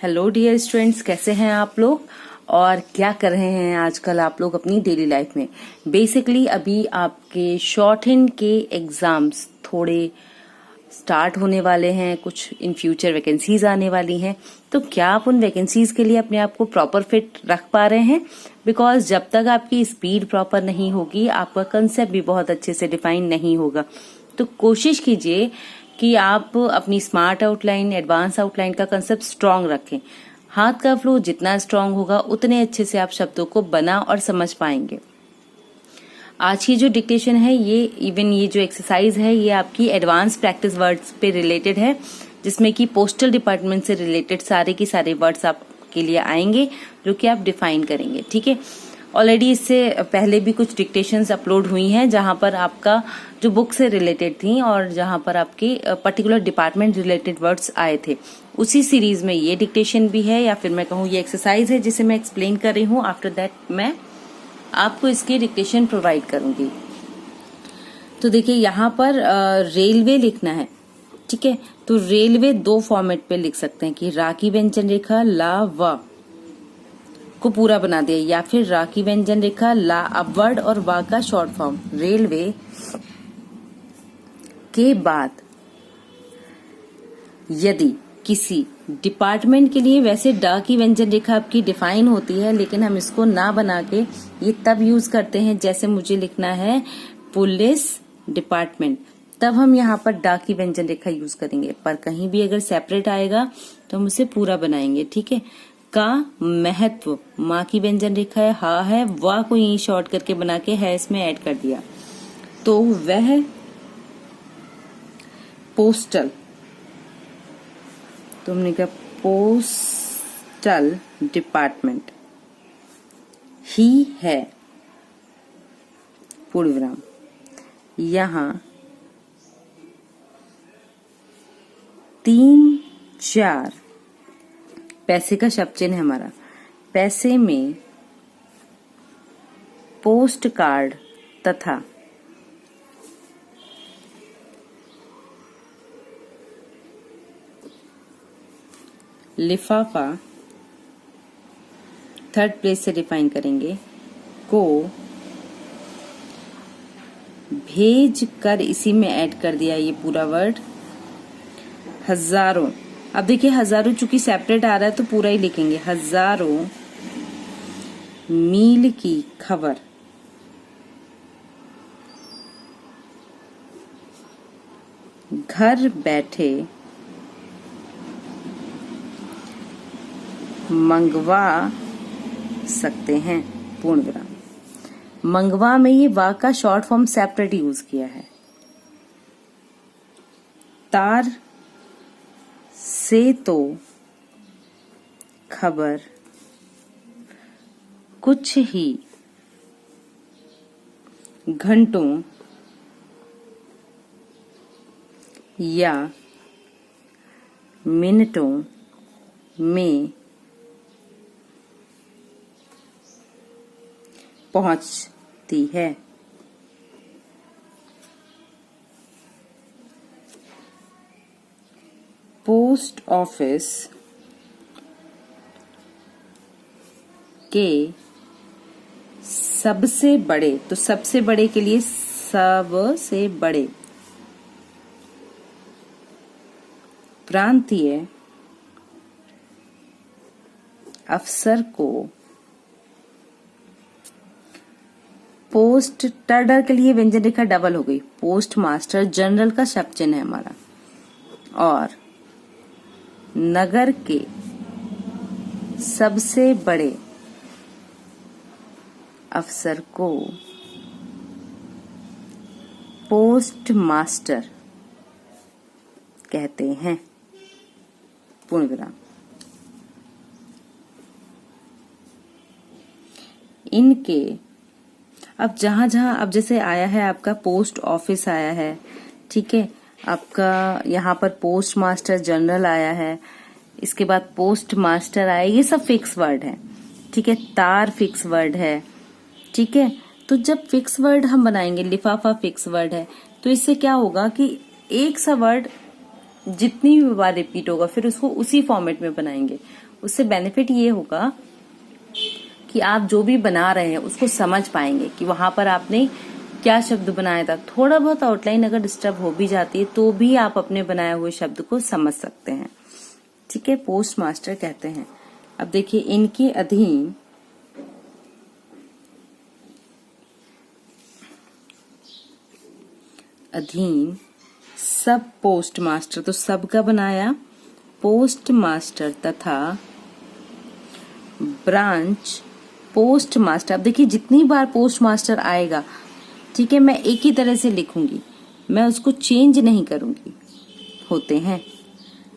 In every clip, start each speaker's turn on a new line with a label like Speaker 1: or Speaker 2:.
Speaker 1: Hello dear students, कैसे हैं आप लोग और क्या कर रहे हैं आजकल आप लोग अपनी डेली लाइफ में। बेसिकली अभी आपके शॉर्ट हैंड के एग्जाम्स थोड़े स्टार्ट होने वाले हैं, कुछ इन फ्यूचर वैकेंसीज आने वाली हैं। तो क्या आप उन वैकेंसीज के लिए अपने आप को प्रॉपर फिट रख पा रहे हैं? बिकॉज जब तक आपकी स्पीड प्रॉपर नहीं होगी, आपका कंसेप्ट भी बहुत अच्छे से डिफाइन नहीं होगा। तो कोशिश कीजिए कि आप अपनी स्मार्ट आउटलाइन, एडवांस आउटलाइन का कंसेप्ट स्ट्रांग रखें। हाथ का फ्लो जितना स्ट्रांग होगा उतने अच्छे से आप शब्दों को बना और समझ पाएंगे। आज की जो डिक्टेशन है, ये जो एक्सरसाइज है, ये आपकी एडवांस प्रैक्टिस वर्ड्स पे रिलेटेड है, जिसमें कि पोस्टल डिपार्टमेंट से रिलेटेड सारे के सारे वर्ड्स आपके लिए आएंगे जो कि आप डिफाइन करेंगे। ठीक है, ऑलरेडी इससे पहले भी कुछ डिक्टेशंस अपलोड हुई हैं जहां पर आपका जो बुक से रिलेटेड थी और जहां पर आपके पर्टिकुलर डिपार्टमेंट रिलेटेड वर्ड्स आए थे। उसी सीरीज में ये डिक्टेशन भी है, या फिर मैं कहूँ ये एक्सरसाइज है जिसे मैं एक्सप्लेन कर रही हूँ। आफ्टर दैट मैं आपको इसकी डिक्टेशन प्रोवाइड करूंगी। तो देखिए यहाँ पर रेलवे लिखना है। ठीक है, तो रेलवे दो फॉर्मेट पे लिख सकते हैं कि रा की व्यंजन रेखा ला व को पूरा बना दिया, या फिर रा की व्यंजन रेखा ला अपवर्ड और वा का शॉर्ट फॉर्म। रेलवे के बाद यदि किसी डिपार्टमेंट के लिए, वैसे डा की व्यंजन रेखा आपकी डिफाइन होती है, लेकिन हम इसको ना बना के ये तब यूज करते हैं जैसे मुझे लिखना है पुलिस डिपार्टमेंट, तब हम यहाँ पर डा की व्यंजन रेखा यूज करेंगे। पर कहीं भी अगर सेपरेट आएगा तो हम उसे पूरा बनाएंगे। ठीक है, का महत्व माँ की व्यंजन रेखा है, हा है, वाह को यही शॉर्ट करके बना के है इसमें ऐड कर दिया। तो वह पोस्टल, तो हमने कहा पोस्टल डिपार्टमेंट ही है, पूर्ण विराम। यहां 3-4 पैसे का शब्द चिन्ह है हमारा। पैसे में पोस्ट कार्ड तथा लिफाफा, थर्ड प्लेस से डिफाइन करेंगे, को भेज कर इसी में ऐड कर दिया ये पूरा वर्ड हजारों। अब देखिए हजारों चूंकि सेपरेट आ रहा है तो पूरा ही लिखेंगे, हजारों मील की खबर घर बैठे मंगवा सकते हैं, पूर्ण विराम। मंगवा में ये वा का शॉर्ट फॉर्म सेपरेट यूज किया है। तार से तो खबर कुछ ही घंटों या मिनटों में पहुंचती है। पोस्ट ऑफिस के सबसे बड़े, तो सबसे बड़े के लिए सबसे बड़े प्रांतीय अफसर को पोस्ट, टर्डर के लिए व्यंजन रेखा डबल हो गई, पोस्ट मास्टर जनरल का शब्द चिन्ह है हमारा, और नगर के सबसे बड़े अफसर को पोस्ट मास्टर कहते हैं, पूर्ण विराम। इनके अब जहां जहां, अब जैसे आया है आपका पोस्ट ऑफिस आया है, ठीक है, आपका यहाँ पर पोस्ट मास्टर जनरल आया है, इसके बाद पोस्ट मास्टर आया, ये सब फिक्स वर्ड है। ठीक है, तार फिक्स वर्ड है। ठीक है, तो जब फिक्स वर्ड हम बनाएंगे, लिफाफा फिक्स वर्ड है, तो इससे क्या होगा कि एक सा वर्ड जितनी भी बार रिपीट होगा फिर उसको उसी फॉर्मेट में बनाएंगे। उससे बेनिफिट ये होगा कि आप जो भी बना रहे हैं उसको समझ पाएंगे कि वहां पर आपने क्या शब्द बनाया था। थोड़ा बहुत आउटलाइन अगर डिस्टर्ब हो भी जाती है तो भी आप अपने बनाए हुए शब्द को समझ सकते हैं। ठीक है, पोस्ट मास्टर कहते हैं। अब देखिए, इनके अधीन सब पोस्ट मास्टर, तो सब का बनाया पोस्ट मास्टर तथा ब्रांच पोस्ट मास्टर। अब देखिए, जितनी बार पोस्ट मास्टर आएगा, ठीक है, मैं एक ही तरह से लिखूंगी, मैं उसको चेंज नहीं करूंगी। होते हैं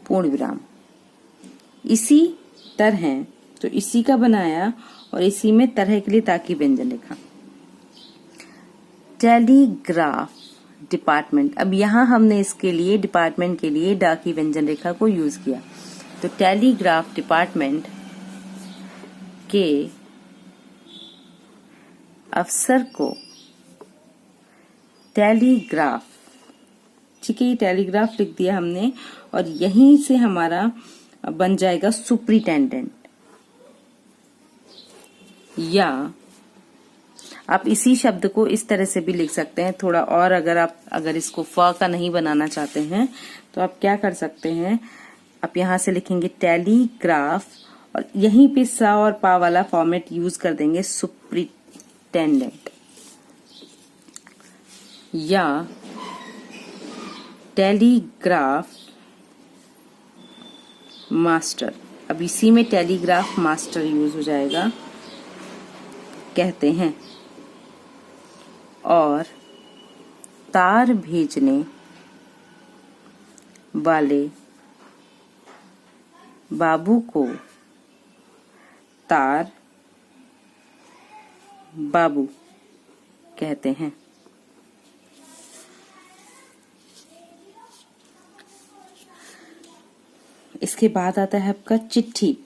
Speaker 1: पूर्ण विराम। इसी तरह, तो इसी का बनाया और इसी में तरह के लिए ताकि व्यंजन लिखा। टेलीग्राफ डिपार्टमेंट, अब यहां हमने इसके लिए डिपार्टमेंट के लिए डाकी व्यंजन रेखा को यूज किया। तो टेलीग्राफ डिपार्टमेंट के अफसर को टेलीग्राफ, ठीक है, ये टेलीग्राफ लिख दिया हमने और यहीं से हमारा बन जाएगा सुपरिटेंडेंट। या आप इसी शब्द को इस तरह से भी लिख सकते हैं थोड़ा और, अगर इसको फ का नहीं बनाना चाहते हैं तो आप क्या कर सकते हैं, आप यहां से लिखेंगे टेलीग्राफ और यहीं पे सा और पा वाला फॉर्मेट यूज कर देंगे सुपरिटेंडेंट या टेलीग्राफ मास्टर। अब इसी में टेलीग्राफ मास्टर यूज हो जाएगा कहते हैं। और तार भेजने वाले बाबू को तार बाबू कहते हैं। इसके बाद आता है आपका चिट्ठी,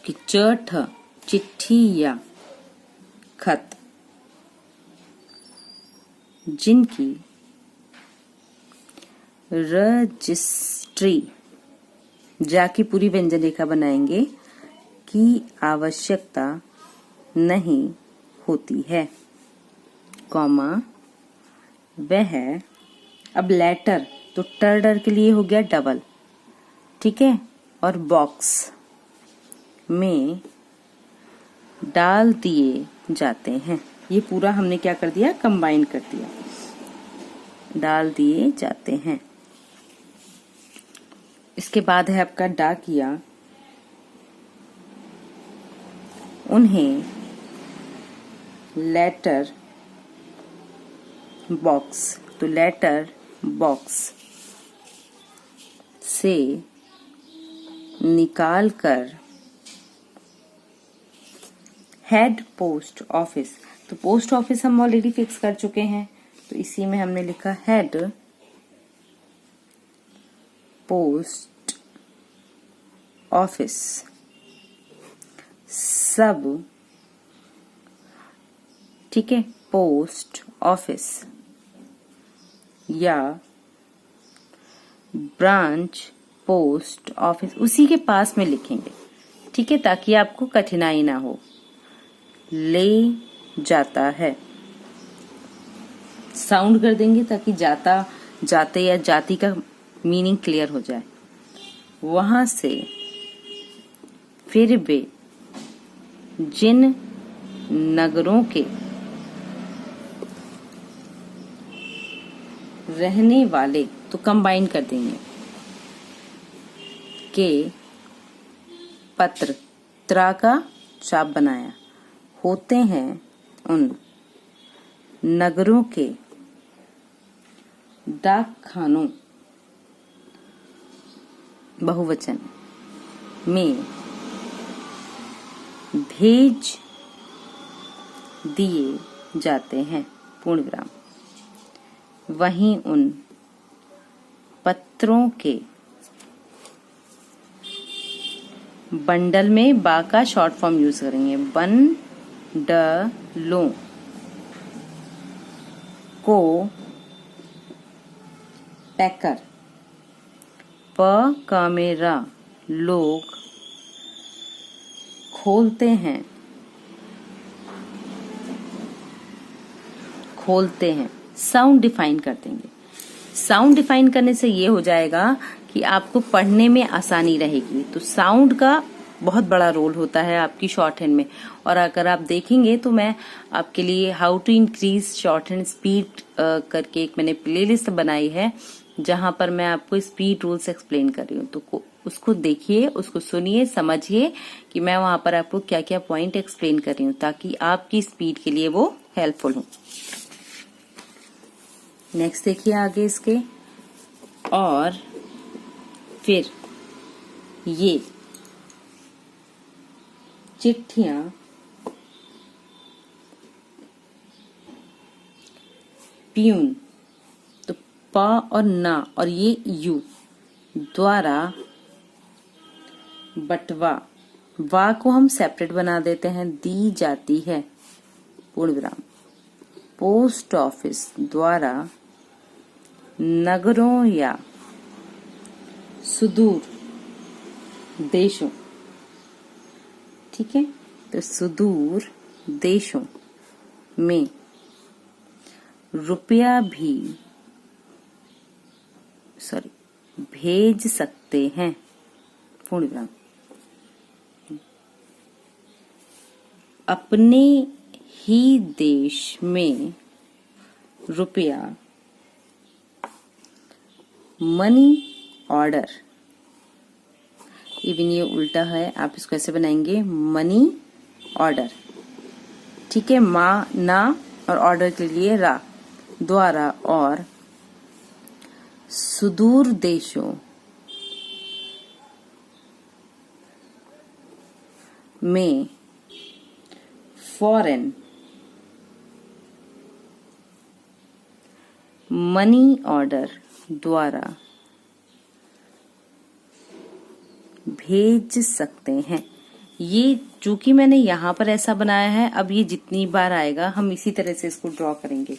Speaker 1: कि च ठ चिट्ठी या खत, जिनकी रजिस्ट्री, जाकी पूरी व्यंजन रेखा बनाएंगे, की आवश्यकता नहीं होती है, कॉमा वह, अब लेटर, तो टर के लिए हो गया डबल, ठीक है, और बॉक्स में डाल दिए जाते हैं। ये पूरा हमने क्या कर दिया, कंबाइन कर दिया, डाल दिए जाते हैं। इसके बाद है आपका डाकिया, उन्हें लेटर बॉक्स, तो लेटर बॉक्स से निकाल कर हेड पोस्ट ऑफिस, तो पोस्ट ऑफिस हम ऑलरेडी फिक्स कर चुके हैं, तो इसी में हमने लिखा हेड पोस्ट ऑफिस सब, ठीक है, पोस्ट ऑफिस या ब्रांच पोस्ट ऑफिस उसी के पास में लिखेंगे, ठीक है, ताकि आपको कठिनाई ना हो। ले जाता है साउंड कर देंगे ताकि जाता, जाते या जाति का मीनिंग क्लियर हो जाए। वहां से फिर वे जिन नगरों के रहने वाले, तो कंबाइन कर देंगे, के पत्र, त्रा का चाप बनाया, होते हैं उन नगरों के डाक खानों, बहुवचन में भेज दिए जाते हैं, पूर्ण विराम। वहीं उन पत्रों के बंडल में बा का शॉर्ट फॉर्म यूज करेंगे, बंडलों को पैकर, प का मेरा लोग खोलते हैं, खोलते हैं। साउंड डिफाइन कर देंगे। साउंड डिफाइन करने से ये हो जाएगा कि आपको पढ़ने में आसानी रहेगी। तो साउंड का बहुत बड़ा रोल होता है आपकी शॉर्ट हैंड में। और अगर आप देखेंगे तो मैं आपके लिए how to increase shorthand speed करके एक मैंने प्लेलिस्ट बनाई है, जहां पर मैं आपको स्पीड रूल्स एक्सप्लेन कर रही हूँ। तो उसको देखिए, उसको सुनिए, समझिए कि मैं वहां पर आपको क्या क्या पॉइंट एक्सप्लेन कर रही हूँ, ताकि आपकी स्पीड के लिए वो हेल्पफुल हो। नेक्स्ट देखिए आगे इसके, और फिर ये चिट्ठियां प्यून, तो पा और ना और ये यू द्वारा बटवा, वा को हम सेपरेट बना देते हैं, दी जाती है, पूर्ण विराम। पोस्ट ऑफिस द्वारा नगरों या सुदूर देशों, ठीक है, तो सुदूर देशों में रुपया भी भेज सकते हैं, पूर्ण विराम। अपने ही देश में रुपया मनी ऑर्डर, इवन ये उल्टा है, आप इसको ऐसे बनाएंगे मनी ऑर्डर, ठीक है, मा ना और ऑर्डर के लिए रा, द्वारा और सुदूर देशों में फॉरेन मनी ऑर्डर द्वारा भेज सकते हैं। ये चूंकि मैंने यहाँ पर ऐसा बनाया है, अब ये जितनी बार आएगा हम इसी तरह से इसको ड्रॉ करेंगे,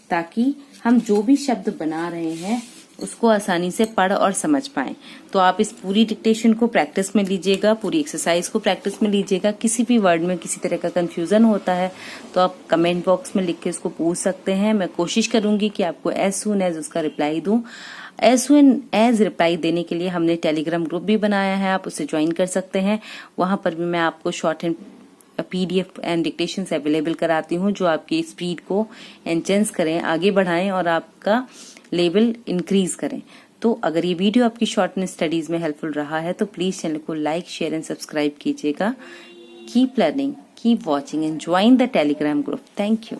Speaker 1: ताकि हम जो भी शब्द बना रहे हैं उसको आसानी से पढ़ और समझ पाएं। तो आप इस पूरी डिक्टेशन को प्रैक्टिस में लीजिएगा, पूरी एक्सरसाइज को प्रैक्टिस में लीजिएगा। किसी भी वर्ड में किसी तरह का कंफ्यूजन होता है तो आप कमेंट बॉक्स में लिख के इसको पूछ सकते हैं। मैं कोशिश करूंगी कि आपको एज सून एज उसका रिप्लाई दूं। एज सून एज रिप्लाई देने के लिए हमने टेलीग्राम ग्रुप भी बनाया है, आप उसे ज्वाइन कर सकते हैं। वहां पर भी मैं आपको short hand PDF and dictation available कराती हूँ, जो आपकी स्पीड को एनचेंस करें, आगे बढ़ाएं और आपका लेवल इंक्रीज करें। तो अगर ये वीडियो आपकी शॉर्ट हैंड स्टडीज में हेल्पफुल रहा है तो प्लीज चैनल को लाइक, शेयर एंड सब्सक्राइब कीजिएगा। Keep learning, keep watching and join the Telegram group. Thank you.